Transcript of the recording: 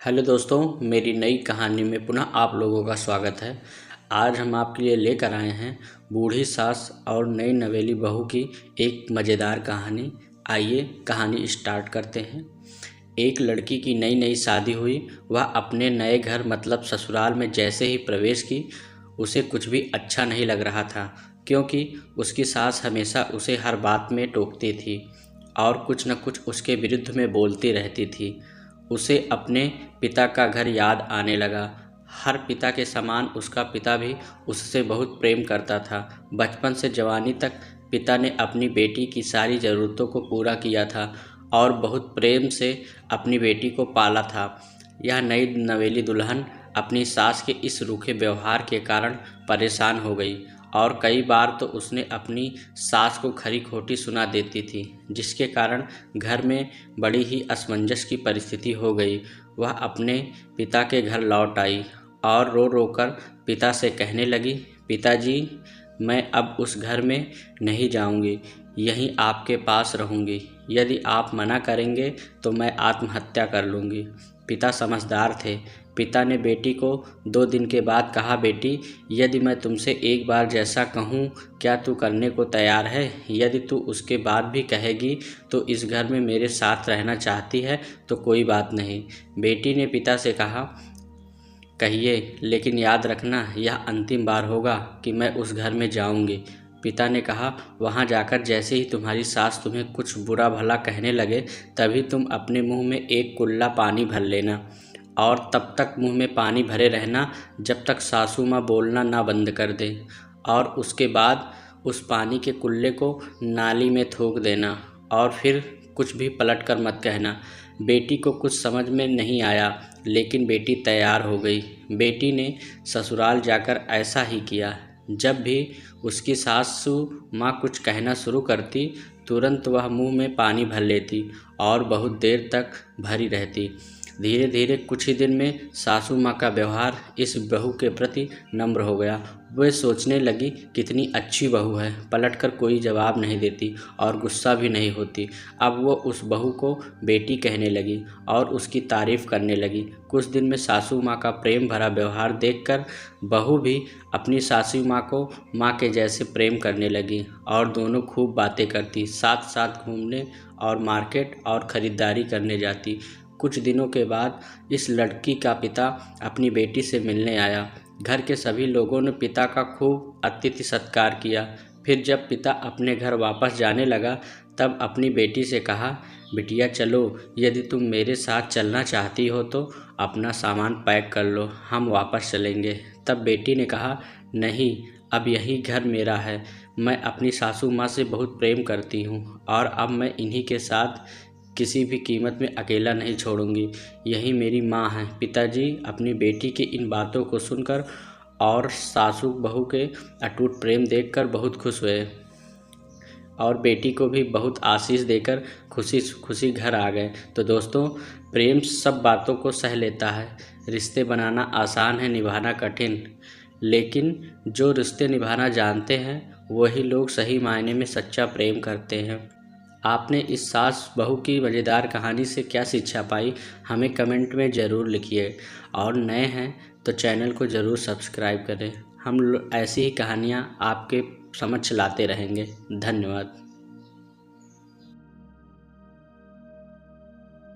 Hello दोस्तों, मेरी नई कहानी में पुनः आप लोगों का स्वागत है। आज हम आपके लिए लेकर आए हैं बूढ़ी सास और नई नवेली बहू की एक मज़ेदार कहानी। आइए कहानी स्टार्ट करते हैं। एक लड़की की नई नई शादी हुई। वह अपने नए घर मतलब ससुराल में जैसे ही प्रवेश की, उसे कुछ भी अच्छा नहीं लग रहा था, क्योंकि उसकी सास हमेशा उसे हर बात में टोकती थी और कुछ न कुछ उसके विरुद्ध में बोलती रहती थी। उसे अपने पिता का घर याद आने लगा। हर पिता के समान उसका पिता भी उससे बहुत प्रेम करता था। बचपन से जवानी तक पिता ने अपनी बेटी की सारी ज़रूरतों को पूरा किया था और बहुत प्रेम से अपनी बेटी को पाला था। यह नई नवेली दुल्हन अपनी सास के इस रूखे व्यवहार के कारण परेशान हो गई और कई बार तो उसने अपनी सास को खरी खोटी सुना देती थी, जिसके कारण घर में बड़ी ही असमंजस की परिस्थिति हो गई। वह अपने पिता के घर लौट आई और रो रो कर पिता से कहने लगी, पिताजी, मैं अब उस घर में नहीं जाऊंगी, यहीं आपके पास रहूंगी। यदि आप मना करेंगे तो मैं आत्महत्या कर लूँगी। पिता समझदार थे। पिता ने बेटी को 2 दिन के बाद कहा, बेटी, यदि मैं तुमसे एक बार जैसा कहूँ, क्या तू करने को तैयार है? यदि तू उसके बाद भी कहेगी तो इस घर में मेरे साथ रहना चाहती है तो कोई बात नहीं। बेटी ने पिता से कहा, कहिए, लेकिन याद रखना यह अंतिम बार होगा कि मैं उस घर में जाऊंगी। पिता ने कहा, वहां जाकर जैसे ही तुम्हारी सास तुम्हें कुछ बुरा भला कहने लगे, तभी तुम अपने मुंह में एक कुल्ला पानी भर लेना और तब तक मुंह में पानी भरे रहना जब तक सासू माँ बोलना ना बंद कर दे, और उसके बाद उस पानी के कुल्ले को नाली में थूक देना और फिर कुछ भी पलट कर मत कहना। बेटी को कुछ समझ में नहीं आया, लेकिन बेटी तैयार हो गई। बेटी ने ससुराल जाकर ऐसा ही किया। जब भी उसकी सासू माँ कुछ कहना शुरू करती, तुरंत वह मुंह में पानी भर लेती और बहुत देर तक भरी रहती। धीरे धीरे कुछ ही दिन में सासू माँ का व्यवहार इस बहू के प्रति नम्र हो गया। वह सोचने लगी, कितनी अच्छी बहू है, पलटकर कोई जवाब नहीं देती और गुस्सा भी नहीं होती। अब वो उस बहू को बेटी कहने लगी और उसकी तारीफ करने लगी। कुछ दिन में सासू माँ का प्रेम भरा व्यवहार देखकर बहू भी अपनी सासू माँ को माँ के जैसे प्रेम करने लगी और दोनों खूब बातें करती, साथ साथ घूमने और मार्केट और ख़रीदारी करने जाती। कुछ दिनों के बाद इस लड़की का पिता अपनी बेटी से मिलने आया। घर के सभी लोगों ने पिता का खूब अतिथि सत्कार किया। फिर जब पिता अपने घर वापस जाने लगा, तब अपनी बेटी से कहा, बिटिया चलो, यदि तुम मेरे साथ चलना चाहती हो तो अपना सामान पैक कर लो, हम वापस चलेंगे। तब बेटी ने कहा, नहीं, अब यही घर मेरा है। मैं अपनी सासू माँ से बहुत प्रेम करती हूँ और अब मैं इन्हीं के साथ किसी भी कीमत में अकेला नहीं छोड़ूंगी। यही मेरी माँ है। पिताजी अपनी बेटी की इन बातों को सुनकर और सासू बहू के अटूट प्रेम देखकर बहुत खुश हुए और बेटी को भी बहुत आशीष देकर खुशी खुशी घर आ गए। तो दोस्तों, प्रेम सब बातों को सह लेता है। रिश्ते बनाना आसान है, निभाना कठिन, लेकिन जो रिश्ते निभाना जानते हैं वही लोग सही मायने में सच्चा प्रेम करते हैं। आपने इस सास बहू की मज़ेदार कहानी से क्या शिक्षा पाई, हमें कमेंट में ज़रूर लिखिए और नए हैं तो चैनल को ज़रूर सब्सक्राइब करें। हम ऐसी ही कहानियाँ आपके समक्ष लाते रहेंगे। धन्यवाद।